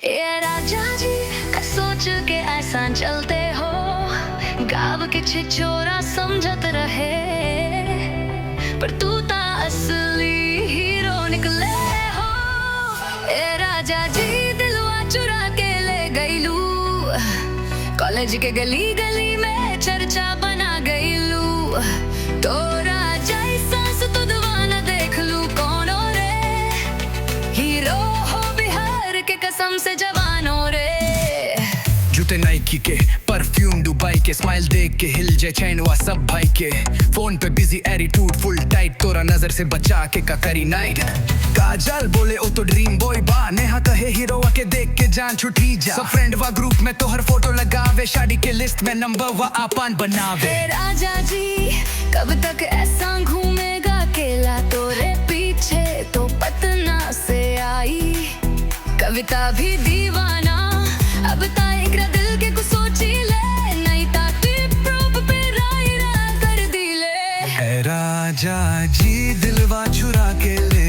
ये राजा जी का सोच के ऐसा चलते हो, गाव के छिछोरा समझत रहे, पर तू ता असली हीरो निकले हो। ए राजा जी दिलवा चुरा के ले गईलू, कॉलेज के गली गली में चर्चा बना गईलू। तो राजा सांस तो दीवाना देख लू कौन हो रे, हीरो हो बिहार के कसम से जवानों रे। जूते नाइकी के, परफ्यूम दुबई के, स्माइल देख के हिल जाए चैनवा सब भाई के। फोन पे बिजी एटीट्यूड फुल टाइट, तोरा नजर से बचा के का करी नाइट। काजल बोले ओ तो ड्रीम बॉय बा, नेहा कहे हीरो के देख के जान छुटी जा। सब फ्रेंड वा ग्रुप में तोहर फोटो लगावे, शादी के लिस्ट में नंबर वा आपन बनावे। राजा जी कब तक ऐसा घूमेगा अकेला, तोरे पीछे तो पतना से आई कविता भी दीवाना। अब ता एकरा दिल के कुछ सोची ले, नहीं ता टिप प्रूफ पे रायरा कर दी ले। राजा जी दिलवा चुरा के ले